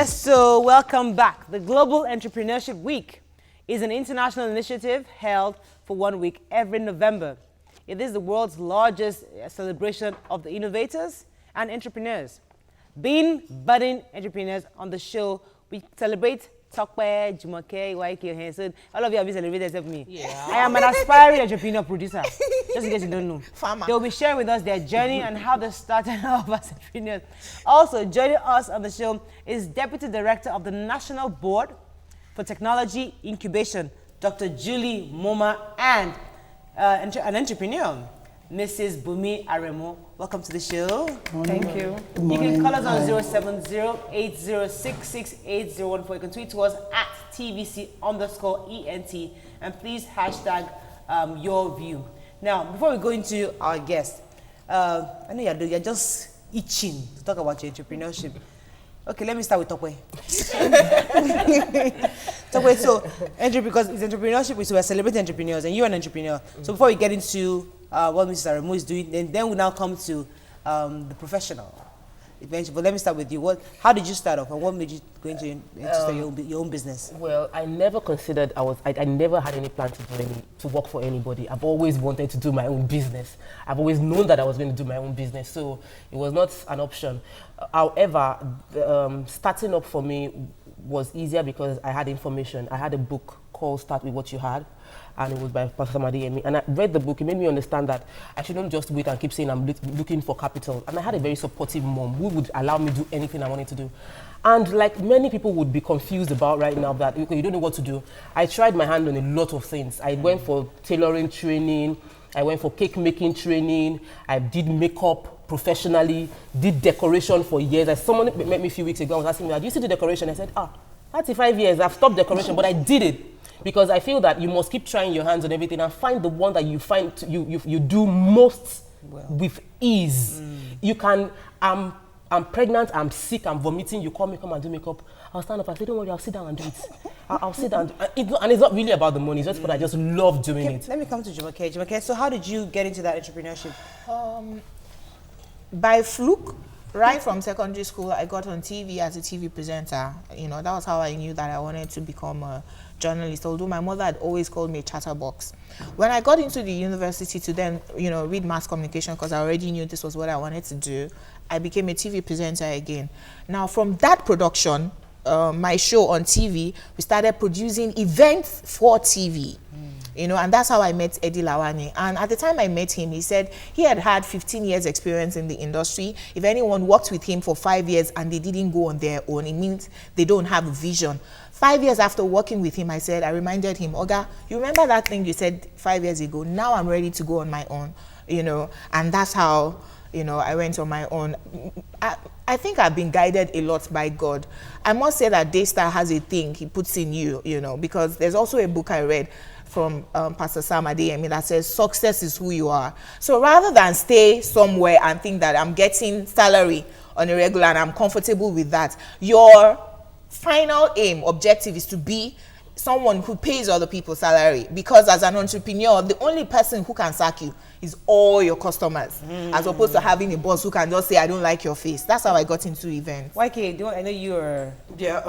Yes, so welcome back. The Global Entrepreneurship Week is an international initiative held for 1 week every November. It is the world's largest celebration of the innovators and entrepreneurs. Being budding entrepreneurs on the show, we celebrate Tokwe, Jumoke, YK, Hanson. All of you have been celebrated except me. Yeah. I am an aspiring entrepreneur producer, just in case you don't know. Farmer. They will be sharing with us their journey and how they started off as entrepreneurs. Also, joining us on the show is Deputy Director of the National Board for Technology Incubation, Dr. Julie Moma, and an entrepreneur, Mrs. Bumi Aremo. Welcome to the show. Thank you. You can call us on 070-8066-8014. You can tweet to us at TVC_ENT, and please hashtag your view. Now, before we go into our guest, I know you're just itching to talk about your entrepreneurship. Okay, let me start with Tokwe. Tokwe, so because it's entrepreneurship, so we're celebrating entrepreneurs, and you're an entrepreneur. So before we get into what Mrs. Aremo is doing, then we now come to the professional adventure. But let me start with you. How did you start off, and what made you go into start your own business? Well, I never considered I never had any plan to work for anybody. I've always wanted to do my own business. I've always known that I was going to do my own business, so it was not an option. However, starting up for me was easier because I had information. I had a book called Start With What You Had, and it was by Pastor Alawode-James. And I read the book. It made me understand that I shouldn't just wait and keep saying I'm looking for capital. And I had a very supportive mom who would allow me to do anything I wanted to do. And like many people would be confused about right now that you don't know what to do, I tried my hand on a lot of things. I went for tailoring training. I went for cake making training. I did makeup professionally, did decoration for years. Someone met me a few weeks ago and was asking me, do you still do decoration? I said, 35 years, I've stopped decoration, but I did it. Because I feel that you must keep trying your hands on everything and find the one that you find you do most with ease. You can, I'm pregnant, I'm sick, I'm vomiting, you call me, come and do makeup. I'll stand up and say, don't worry, I'll sit down and do it. I'll sit down. And it's not really about the money, it's just what I just love doing it. Let me come to Jumoke. Jumoke, so how did you get into that entrepreneurship? By fluke, right from secondary school, I got on TV as a TV presenter. You know, that was how I knew that I wanted to become a journalist, although my mother had always called me a chatterbox. When I got into the university to then, read mass communication, because I already knew this was what I wanted to do, I became a TV presenter again. Now, from that production, my show on TV, we started producing events for TV. And that's how I met Eddie Lawani. And at the time I met him, he said he had had 15 years experience in the industry. If anyone worked with him for 5 years and they didn't go on their own, it means they don't have a vision. 5 years after working with him, I reminded him, Oga, you remember that thing you said 5 years ago? Now I'm ready to go on my own, and that's how, I went on my own. I think I've been guided a lot by God. I must say that Daystar has a thing he puts in you, because there's also a book I read from Pastor Sam Adeyemi that says success is who you are. So rather than stay somewhere and think that I'm getting salary on a regular and I'm comfortable with that, your final objective is to be someone who pays other people's salary, because as an entrepreneur, the only person who can sack you is all your customers, as opposed to having a boss who can just say, I don't like your face. That's how I got into events. YK, I know you're... Yeah,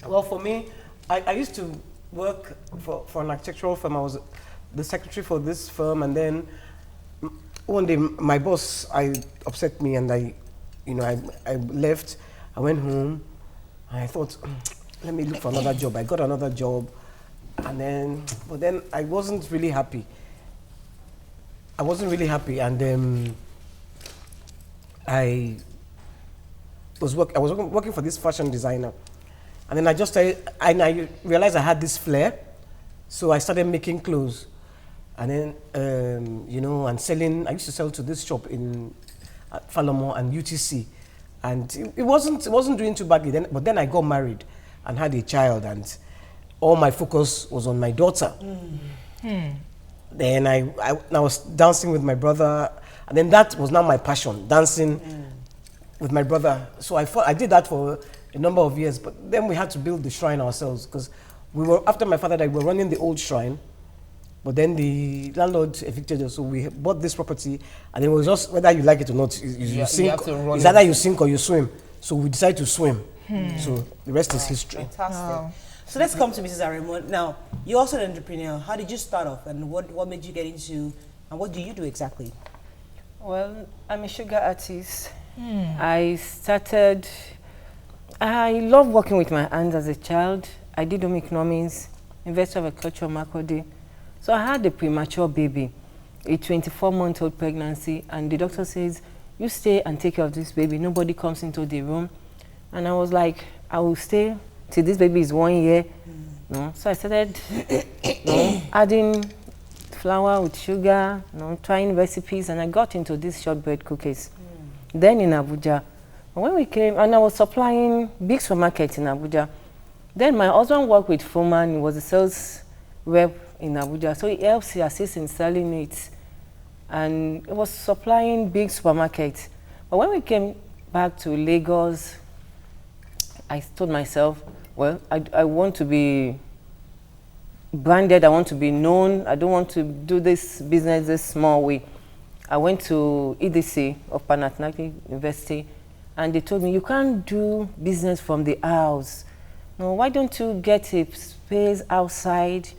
well, for me, I used to work for an architectural firm. I was the secretary for this firm, and then one day my boss upset me, and I left. I went home, and I thought, let me look for another job. I got another job, but then I wasn't really happy. And I was working for this fashion designer. And then I realized I had this flair, so I started making clothes. And then, and selling. I used to sell to this shop in Falomo and UTC. And it wasn't doing too badly then, but then I got married and had a child, and all my focus was on my daughter. Then I was dancing with my brother, and then that was now my passion, dancing with my brother. So I did that for a number of years, but then we had to build the shrine ourselves, because after my father died, we were running the old shrine, but then the landlord evicted us, so we bought this property, and it was just whether you like it or not, you sink, it's either you sink or you swim. So we decided to swim. So the rest is history. Fantastic. Wow. So let's come to Mrs. Aremo. Now, you're also an entrepreneur. How did you start off, and what made you get into, and what do you do exactly? Well, I'm a sugar artist. I love working with my hands as a child. I did home economics, University of Agriculture, Makurdi. So I had a premature baby, a 24-month-old pregnancy, and the doctor says, you stay and take care of this baby. Nobody comes into the room. And I was like, I will stay till this baby is 1 year. No? So I started adding flour with sugar, trying recipes, and I got into these shortbread cookies. Then in Abuja, when we came, and I was supplying big supermarkets in Abuja. Then my husband worked with Foreman. He was a sales rep in Abuja, so he helps, he assists in selling it. And it was supplying big supermarkets. But when we came back to Lagos, I told myself, well, I want to be branded, I want to be known, I don't want to do this business this small way. I went to EDC of Pan-Atlantic University, and they told me, you can't do business from the house. No, why don't you get a space outside?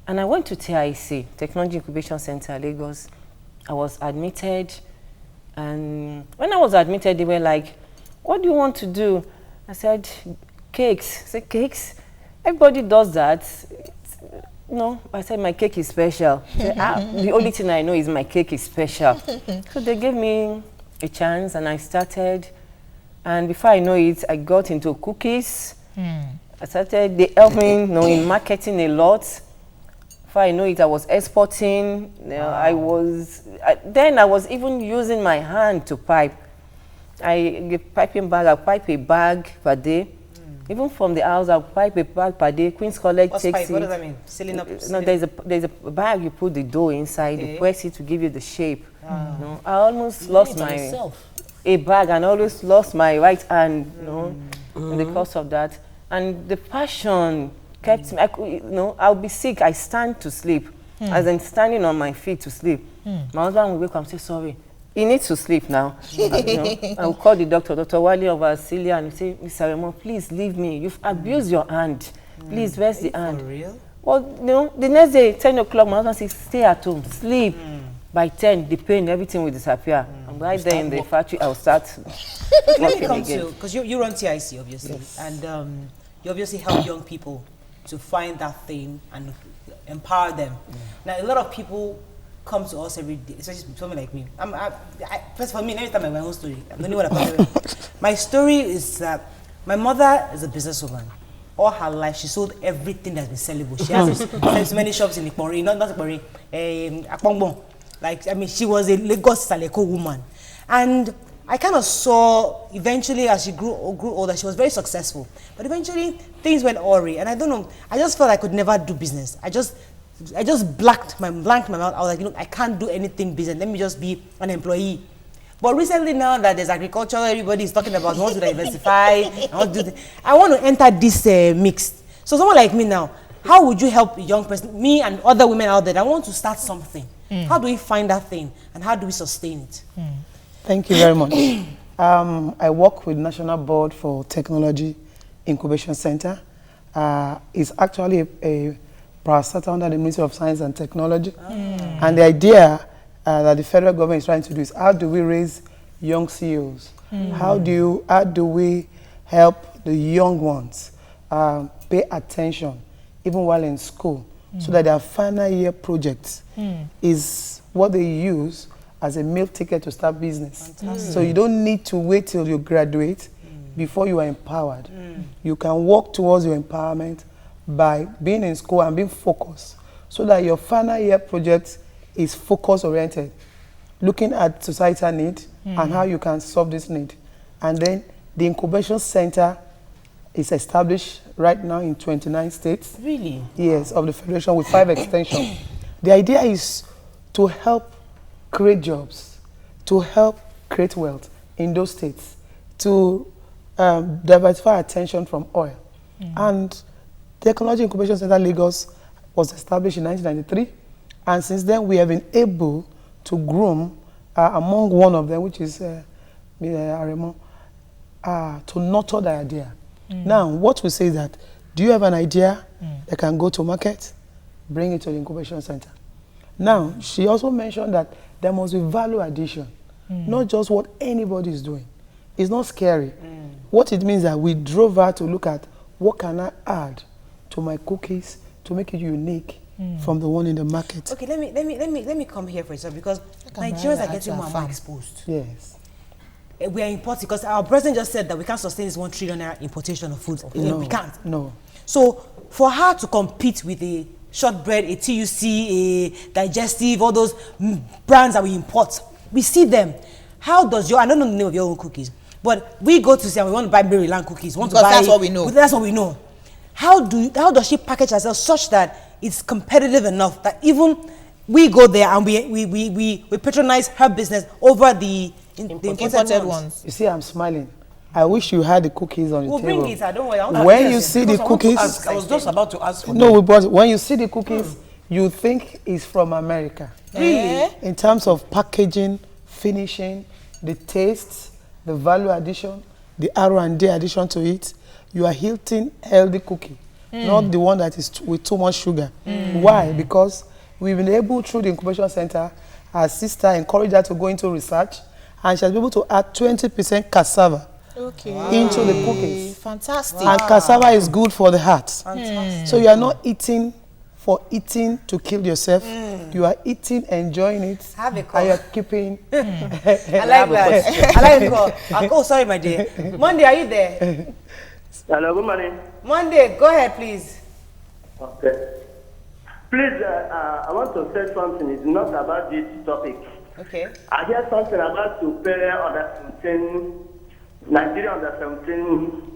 And I went to TIC, Technology Incubation Center, Lagos. I was admitted, and when I was admitted, they were like, what do you want to do? I said, cakes. I said, cakes? Everybody does that. No, I said, my cake is special. Said, the only thing I know is my cake is special. So they gave me a chance, and I started. And before I know it, I got into cookies. I started, they helped me in marketing a lot. Before I know it, I was exporting. Then I was even using my hand to pipe. I pipe a bag per day. Even from the house, I'll pipe a bag per day. Queen's College takes pipe? it. What does that mean? Sealing up? No, there's a bag, you put the dough inside, you press it to give you the shape. No, I almost lost a bag, and I always lost my right hand, in the course of that. And the passion kept me, I'll be sick, I stand to sleep. As I'm standing on my feet to sleep. My husband will wake up and say, sorry, he needs to sleep now. I will call the doctor, Dr. Wale of Australia, and say, Mr. Aremo, please leave me. You've abused your hand. Please rest the hand. For real? Well, the next day, 10 o'clock, my husband says, stay at home, sleep. By 10, the pain, everything will disappear. And right there in the factory, I'll start Let me come to, because you run TIC, obviously, and you obviously help young people to find that thing and empower them. Now, a lot of people come to us every day, especially someone like me. First for me, every time I my own story, I'm the only one that my story is that my mother is a businesswoman. All her life, she sold everything that's been sellable. She has so many shops in Ikpori, not Ikpori, Akpongbon. Like, I mean, she was a Lagos Saleko woman. And I kind of saw, eventually, as she grew older, she was very successful. But eventually, things went awry. And I don't know, I just felt I could never do business. I just blanked my mouth. I was like, I can't do anything business. Let me just be an employee. But recently, now that there's agriculture, everybody is talking about, I want to diversify, I want to enter this mix. So someone like me now, how would you help a young person, me and other women out there that want to start something? How do we find that thing, and how do we sustain it? Thank you very much. I work with National Board for Technology Incubation Center. It's actually a parastatal under the Ministry of Science and Technology. And the idea that the federal government is trying to do is, how do we raise young CEOs? How do we help the young ones pay attention even while in school, so that their final year projects is what they use as a meal ticket to start business. So you don't need to wait till you graduate before you are empowered. You can work towards your empowerment by being in school and being focused, so that your final year project is focus oriented, looking at societal need and how you can solve this need. And then the incubation center is established right now in 29 states. Really? Yes, of the Federation, with 5 extensions. The idea is to help create jobs, to help create wealth in those states, to diversify attention from oil. And Technology Incubation Center Lagos was established in 1993. And since then, we have been able to groom, among one of them, which is Aremo, to nurture the idea. Now, what we say is that, do you have an idea that can go to market? Bring it to the incubation center. Now, she also mentioned that there must be value addition, not just what anybody is doing. It's not scary. What it means that we drove her to look at what can I add to my cookies to make it unique from the one in the market. Okay, let me come here for a second, because Nigerians are getting more and more exposed. Yes. We are importing, because our president just said that we can't sustain this 1 trillion naira importation of food. No, we can't. No. So for her to compete with a shortbread, a TUC, a digestive, all those brands that we import, we see them. How does I don't know the name of your own cookies, but we go to say we want to buy Maryland cookies. We want to buy, that's what we know. That's what we know. How does she package herself such that it's competitive enough that even we go there and we patronize her business over the imported ones? You see, I'm smiling. I wish you had the cookies on the table. We'll bring it. I don't worry. When you see the cookies, I was just about to ask for no, but when you see the cookies, you think it's from America. Really? In terms of packaging, finishing, the taste, the value addition, the R&D addition to it, you are eating healthy cookie, not the one that is with too much sugar. Why? Because we've been able, through the incubation center, our sister encouraged her to go into research, and she has been able to add 20% cassava into the cookies. Fantastic. And cassava is good for the heart. So you are not eating for eating to kill yourself. You are eating, enjoying it, Have a cup. and you are keeping. I like that. I like it. Oh, sorry, my dear. Monday, are you there? Hello, good morning. Monday, go ahead, please. Okay. Please, I want to say something. It's not about this topic. Okay. I hear something about to pay under 17, Nigeria under 17,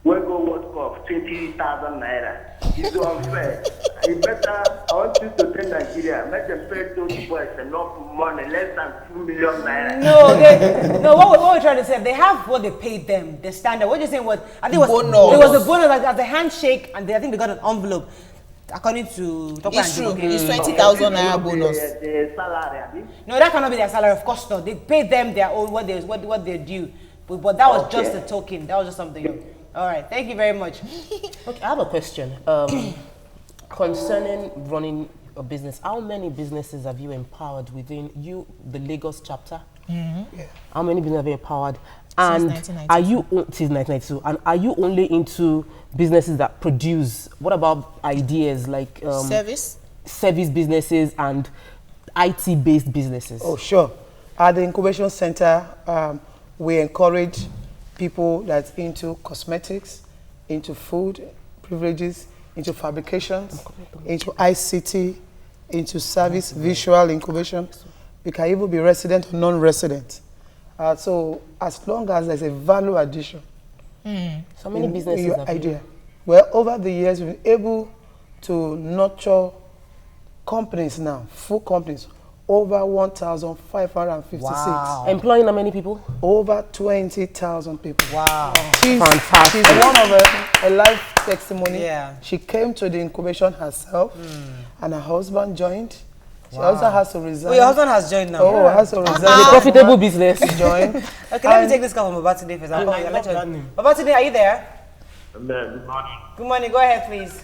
we go World Cup, 20,000 naira. It's unfair. It's better, I want you to tell Nigeria, make them pay those boys enough money, less than 2 million naira. No, what we're trying to say, they have what they paid them, the standard. What you're saying was, I think it was a bonus, like the handshake, and I think they got an envelope. According to it's true. It's 20,000 naira bonus. The salary. No, that cannot be their salary, of course not. They paid them their own what they're due. But that was just a token. That was just something. All right, thank you very much. Okay, I have a question. Concerning running a business, how many businesses have you empowered within the Lagos chapter? How many businesses have you empowered? And are you since 1992? And are you only into businesses that produce? What about ideas like service businesses and IT-based businesses? Oh, sure. At the incubation center, we encourage people that's into cosmetics, into food, beverages, into fabrications, into ICT, into service, visual incubation. You can even be resident or non-resident. So as long as there's a value addition, so many businesses your idea. Well, over the years, we've been able to nurture companies now, full companies, over 1,556. Wow. Employing how many people? Over 20,000 people. Wow. She's fantastic. She's one of a life testimony. Yeah. She came to the incubation herself, and her husband joined. She also has to resign. Oh, your husband has joined now. Oh, has to resign. It's a profitable business. Join. Okay, let me take this call from Babatunde first. Babatunde, are you there? Good morning. Good morning. Go ahead, please.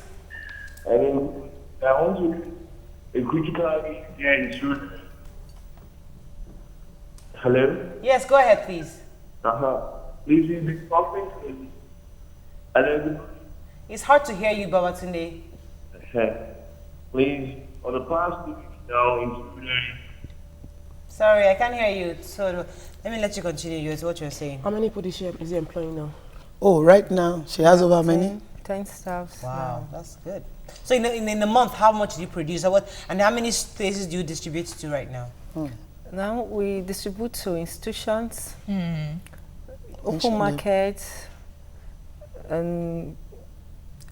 I want to a critical here in children. Hello? Yes, go ahead, please. Please be talking. Hello? It's hard to hear you, Babatunde. Please, for the past 2 weeks now in children. Sorry, I can't hear you. So let me let you continue what you're saying. How many people is he employing now? Oh, right now, she has over many? 10 staffs. Wow, that's good. So in a month, how much do you produce? And how many places do you distribute to right now? Now we distribute to institutions, open markets, and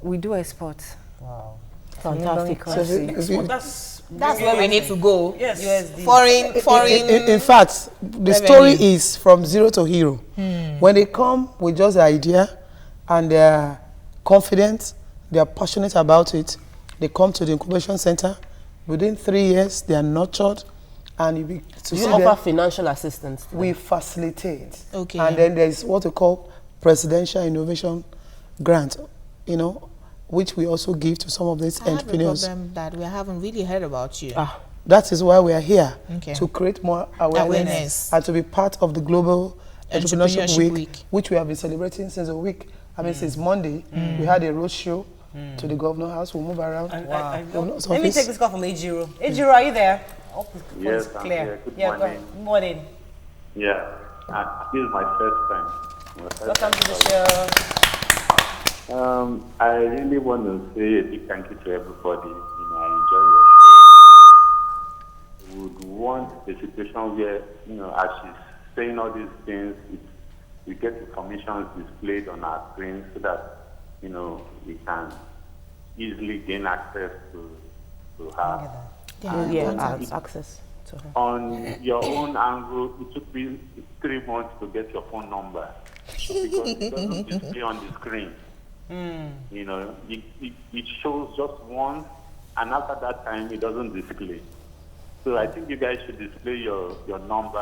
we do export. Wow. Fantastic. That's where we need to go. Yes. USD. Foreign. In fact, the story is from zero to hero. When they come with just the idea and they're confident, they're passionate about it, they come to the incubation center. Within 3 years, they are nurtured. And you offer financial assistance? We facilitate. Okay. And then there's what we call presidential innovation grant, you know, which we also give to some of these entrepreneurs. I have a problem that we haven't really heard about you. That is why we are here, Okay. to create more awareness and to be part of the Global Entrepreneurship Week, which we have been celebrating since a week. I mean, since Monday, we had a road show to the Governor House. We'll move around. Let me take this call from Ejiro. Ejiro, are you there? Oh, yes, I'm clear. here. Good morning. Good morning. Yeah, this is my first time. Welcome to the show. I really want to say a big thank you to everybody. I enjoy your show. Would want a situation where, as she's saying all these things, we get information displayed on our screen so that, we can easily gain access to her. Access to her. On your own angle, it took me 3 months to get your phone number because it doesn't display on the screen. It shows just once, and after that time, it doesn't display. So I think you guys should display your number.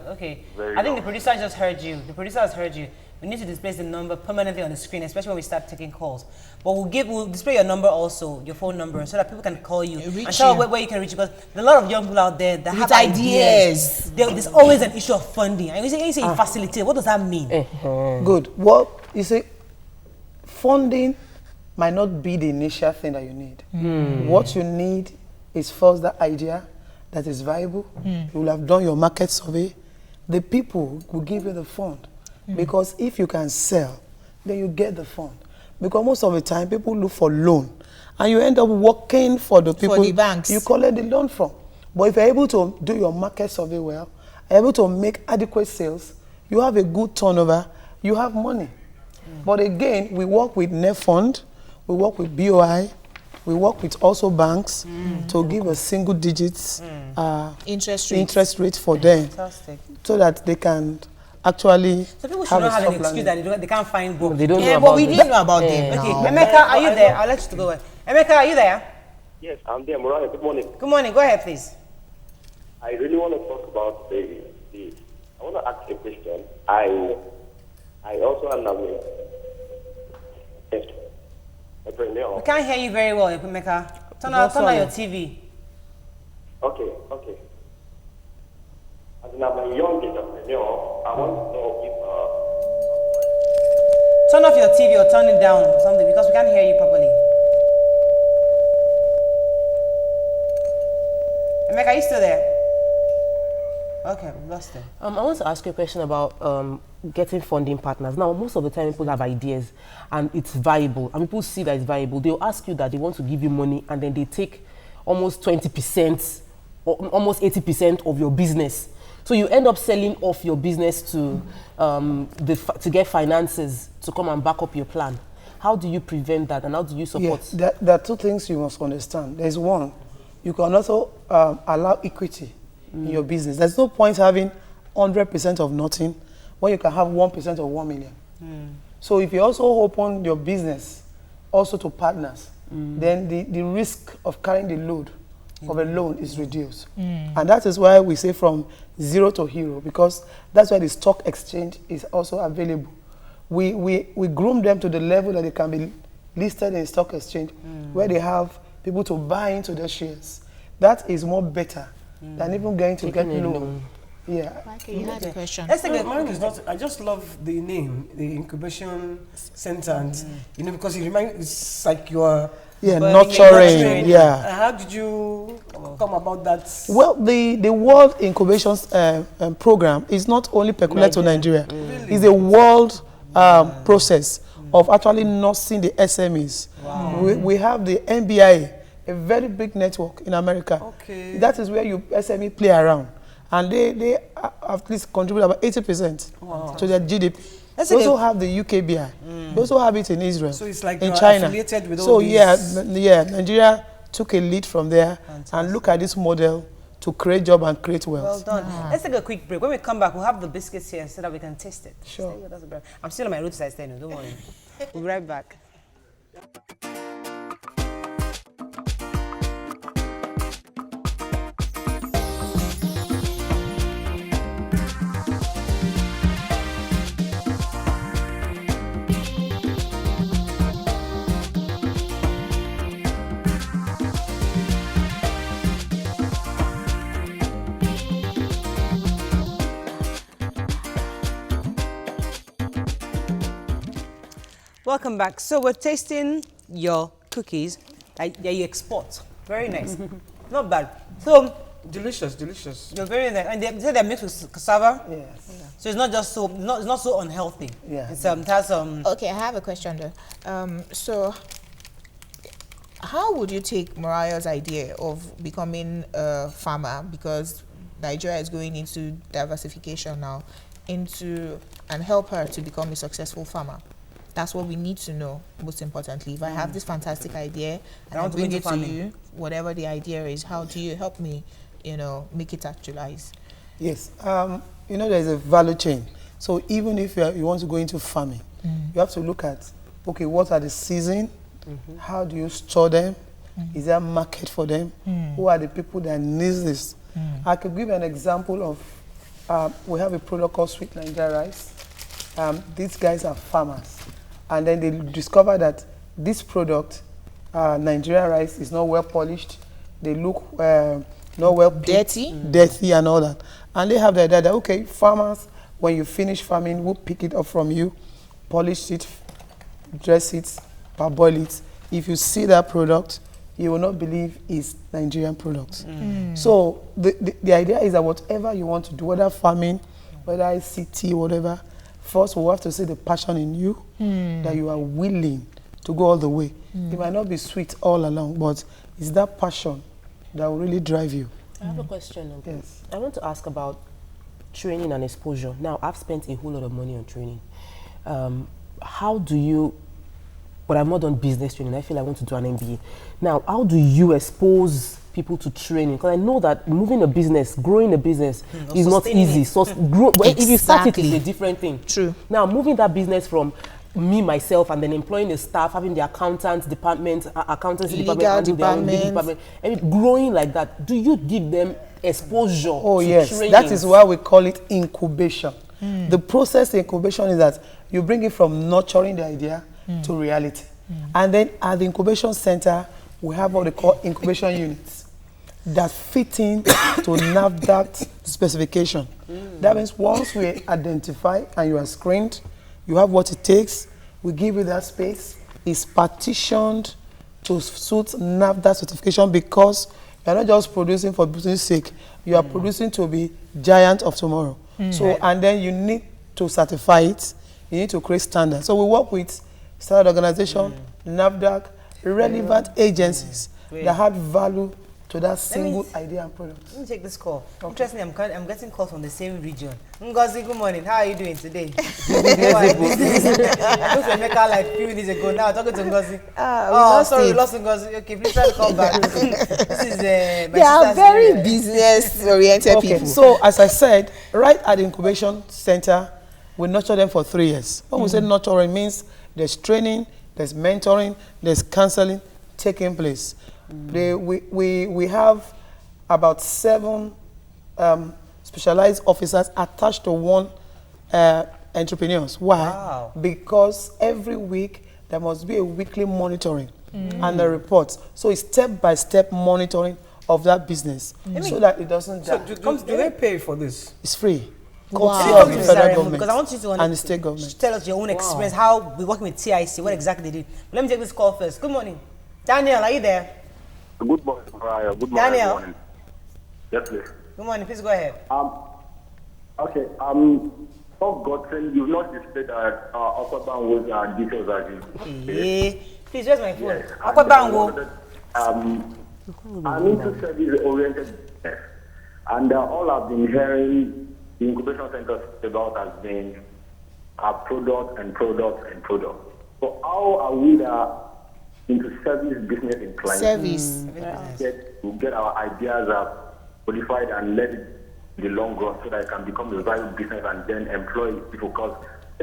Okay. I think the producer just heard you. The producer has heard you. We need to display the number permanently on the screen, especially when we start taking calls. But we'll display your number also, your phone number, so that people can call you and tell where you can reach you. Because there are a lot of young people out there that have ideas. There's always an issue of funding. And you say you facilitate. What does that mean? Good. Well, you see, funding might not be the initial thing that you need. What you need is first that idea that is viable. You will have done your market survey. The people will give you the fund. Because if you can sell, then you get the fund. Because most of the time, people look for loan. And you end up working for the people for the banks you collect the loan from. But if you're able to do your market survey well, able to make adequate sales, you have a good turnover, you have money. But again, we work with NEF Fund, we work with BOI, we work with also banks to give a single digits interest rate for them. Fantastic. So that they can actually So people should not have an excuse that they can't find books. They don't know but about we them. didn't know about them. Okay, now. Emeka, are you there? I'll let you go ahead. Emeka, are you there? Yes, I'm there, Mariah. Good morning. Good morning. Go ahead, please. I really want to talk about I want to ask a question. I also am an entrepreneur. We can't hear you very well, Emeka. Turn on your TV. Okay. As I'm a young entrepreneur, I want to know if Turn off your TV or turn it down or something because we can't hear you properly. Emeka, are you still there? Okay, we lost it. I want to ask you a question about getting funding partners. Now, most of the time people have ideas and it's viable, and people see that it's viable. They'll ask you that they want to give you money and then they take almost 20% or almost 80% of your business. So you end up selling off your business to get finances to come and back up your plan. How do you prevent that and how do you support? There are two things you must understand. There's one, you can also allow equity in your business. There's no point having 100% of nothing when you can have 1% of 1 million. So if you also open your business also to partners, then the risk of carrying the load of a loan is reduced. And that is why we say from zero to hero, because that's why the stock exchange is also available. We groom them to the level that they can be listed in stock exchange, where they have people to buy into their shares. That is more better than even going to get loan. Yeah. Okay, you had a question. Let's take Mine is not. I just love the name, the incubation center, and because it reminds. It's like you're. Yeah, nurturing. Yeah. How did you come about that? Well, the World Incubation Program is not only peculiar to Nigeria. Really? It's a world process of actually nursing the SMEs. Wow. We have the NBI, a very big network in America. Okay. That is where you SME play around. And they at least contribute about 80% to their GDP. They also have the UKBI. They also have it in Israel. So it's like in China. Affiliated with all these. Yeah, Nigeria took a lead from there. Fantastic. And look at this model to create job and create wealth. Well done. Let's take a quick break. When we come back, we'll have the biscuits here so that we can taste it. Sure. Stay with us, bro. I'm still on my roadside stand, don't worry. We'll be right back. Welcome back. So we're tasting your cookies that you export. Very nice. Not bad. So Delicious, delicious. they're very nice, and they say they're mixed with cassava. Yes. So it's not just so it's not so unhealthy. Yeah. It's it has some. Okay, I have a question though. So, how would you take Mariah's idea of becoming a farmer, because Nigeria is going into diversification now, and help her to become a successful farmer? That's what we need to know, most importantly. If I have this fantastic idea and I want to bring go it into to farming. you, whatever the idea is, how do you help me, make it actualize? Yes. There's a value chain. So even if you want to go into farming, you have to look at, okay, what are the season? How do you store them? Is there a market for them? Who are the people that need this? I could give an example of, we have a product called Sweet Nigeria Rice. These guys are farmers. And then they discover that this product, Nigeria rice, is not well polished. They look not well dirty and all that. And they have the idea that, okay, farmers, when you finish farming, we'll pick it up from you, polish it, dress it, parboil it. If you see that product, you will not believe it's Nigerian product. So the idea is that whatever you want to do, whether farming, whether ICT, whatever, first we have to see the passion in you, that you are willing to go all the way. It might not be sweet all along, but it's that passion that will really drive you. I have a question. Yes. I want to ask about training and exposure. Now, I've spent a whole lot of money on training. How do you, but I've not done business training. I feel I want to do an MBA. Now, how do you expose people to training? Because I know that moving a business, growing a business is not easy. So if you start it, it's a different thing. True. Now, moving that business from me, myself, and then employing a staff, having the accountants department, accountancy department, department, and growing like that, do you give them exposure to yes, trainings? that is why we call it incubation. The process incubation is that you bring it from nurturing the idea to reality. And then at the incubation center, we have what they call incubation units that fit in to NAFDAC specification. That means once we identify and you are screened, you have what it takes, we give you that space, it's partitioned to suit NAFDAC certification, because you're not just producing for business sake, you are producing to be giant of tomorrow. So, and then you need to certify it, you need to create standards. So we work with standard organization, NAFDAC, relevant agencies that add value to that single idea and product. Let me take this call. Interestingly, I'm getting calls from the same region. Ngozi, good morning. How are you doing today? I looked at Mecca like a few minutes ago. Now I'm talking to Ngozi. Sorry, we lost Ngozi. Okay, please try to come back. This is my They are very business-oriented people. So, as I said, right at the incubation center, we nurture them for 3 years. When we say nurturing, means there's training, there's mentoring, there's counseling taking place. We have about 7 specialized officers attached to one entrepreneurs. Why? Wow. Because every week there must be a weekly monitoring and the reports. So it's step-by-step monitoring of that business so that it doesn't die. Do they pay for this? It's free. Wow. The federal government Because I want you to and the state government. tell us your own experience, how we're working with TIC, what exactly they did. But let me take this call first. Good morning. Daniel, are you there? Good morning, Mariah. Good morning, Daniel. everyone. Yes, please. Good morning. Please go ahead. Okay. Forgotten. You've not displayed that Afolabi-Brown was details as you. Please, where's my phone? Yes. Akwa-Bango. I'm into service-oriented business, and all I've been hearing the incubation centers about has been product and product and product. So how are we into service business inclined? Service. Get our ideas codified and let it in the long run so that it can become a viable business and then employ people, because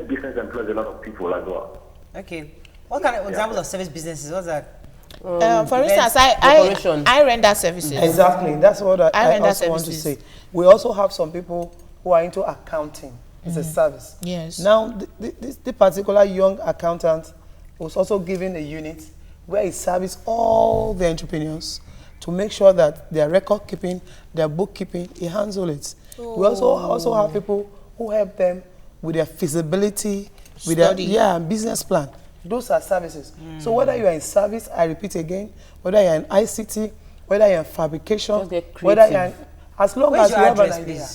business employs a lot of people as well. Okay. What kind of examples of service businesses? What's that? For instance, I render services. Exactly. That's what I render also want to services. say. We also have some people who are into accounting. It's a service. Yes. Now, the particular young accountant was also given a unit where he services all the entrepreneurs to make sure that their record keeping, their bookkeeping, he handles it. We also have people who help them with their feasibility, with their business plan. Those are services. So whether you are in service, I repeat again, whether you're in ICT, whether you're in fabrication, whether you're in, as long as you have an idea.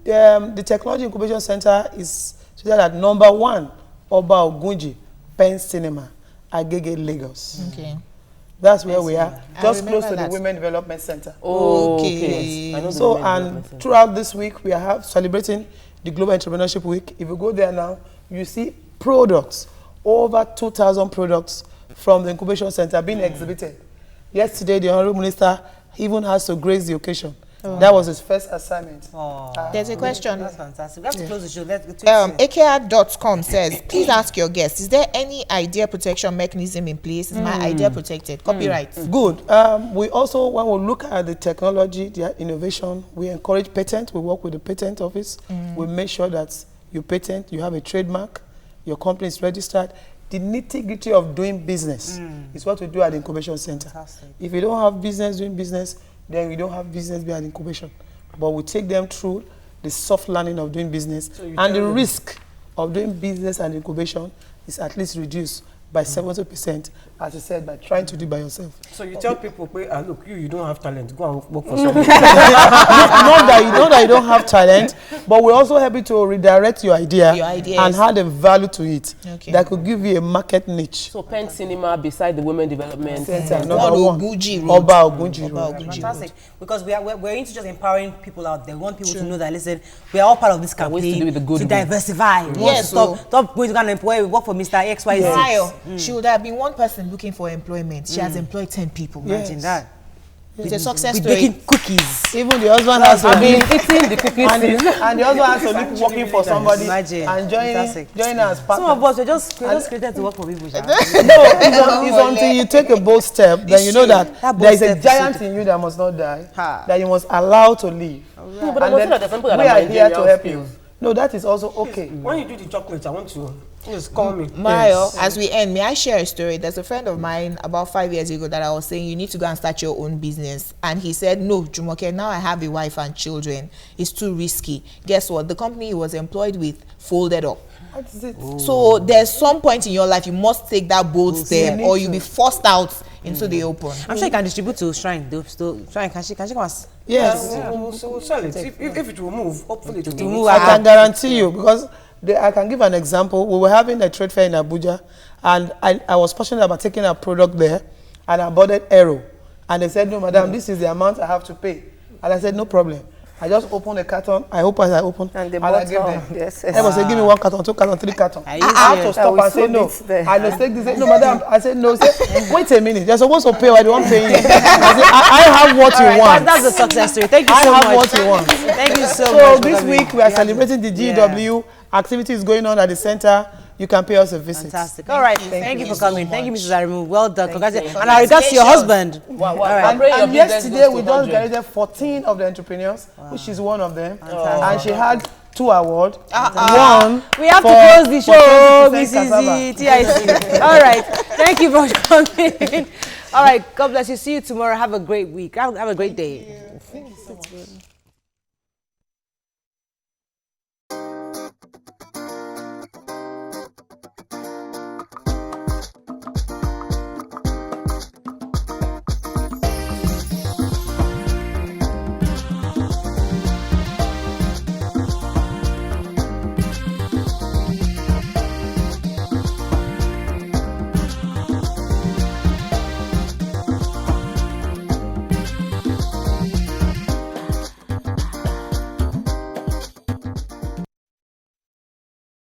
The Technology Incubation Center is situated at #1 Oba Ogunji Pen Cinema, Agege, Lagos. Okay. That's where we are, just close to the Women Development Center. Okay. Yes. So, and throughout this week, we are celebrating the Global Entrepreneurship Week. If you go there now, you see products, over 2,000 products from the Incubation Center being exhibited. Yesterday, the Honorable Minister even has to grace the occasion. That was his first assignment. There's a question. That's fantastic. We have to close the show. Let's go to Akea.com says, please ask your guests, is there any idea protection mechanism in place? Is my idea protected? Copyright. Good. We also, when we look at the technology, the innovation, we encourage patent. We work with the patent office. We make sure that you patent, you have a trademark, your company is registered. The nitty-gritty of doing business is what we do at the Incubation Center. Fantastic. If you don't have business doing business, then we don't have business behind incubation. But we take them through the soft landing of doing business, and the risk of doing business and incubation is at least reduced by 70%, as I said, by trying to do it by yourself. So you tell people, look, you don't have talent, go and work for somebody. Not that you don't have talent, but we also help you to redirect your idea and add a value to it that could give you a market niche. So Pen Cinema beside the Women Development Center, Ogunji Road. Oba Ogunji Road. Fantastic. Because we're into just empowering people out there. We want people to know that, listen, we are all part of this campaign to diversify. Yes, stop going to go and employ, work for Mr. XYZ. She would have been one person looking for employment. She has employed 10 people. Imagine that. It's a success With story. baking cookies. Even the husband has to be eating the cookies. and the husband has to be working for somebody and joining as partner. Some of us we're just created to work for people. No, it's until you take a bold step, then you know that there is a giant in you that must not die, that you must allow to live. No, but we are here to help you. No, that is also okay. When you do the chocolate, I want to just call me. Mario, as we end, may I share a story? There's a friend of mine about 5 years ago that I was saying, you need to go and start your own business. And he said, no, Jumoke, now I have a wife and children. It's too risky. Guess what? The company he was employed with folded up. That's it. So there's some point in your life you must take that bold step, or you'll be forced out into the open. I'm sure you can distribute to Shrine. Shrine, can she come us? Yes. We'll sell it. If it will move, hopefully it will move. I can guarantee you, because I can give an example. We were having a trade fair in Abuja, and I was passionate about taking a product there, and I boarded Aero. And they said, no, madam, this is the amount I have to pay. And I said, no problem. I just opened a carton. I opened, and I gave them. Yes. I was saying, give me 1 carton, 2 carton, 3 carton. I had to stop and say no. I just take this. No, madam. I said no. Say, wait a minute. You're supposed to pay. I don't pay you. I said, I have what you want. That's the success story. Thank you so much. I have what you want. Thank you so much. So this week we are celebrating the GW. Activities going on at the center. You can pay us a visit. Fantastic. All right. Thank you for coming. Thank you, Mrs. Arimu. Well done. Congratulations. And our regards to your husband. All right. And yesterday we just graduated 14 of the entrepreneurs, which is one of them. And she had 2 awards. One. We have to close the show, Mrs. TIC. All right. Thank you for coming. All right. God bless you. See you tomorrow. Have a great week. Have a great day. Thank you so much.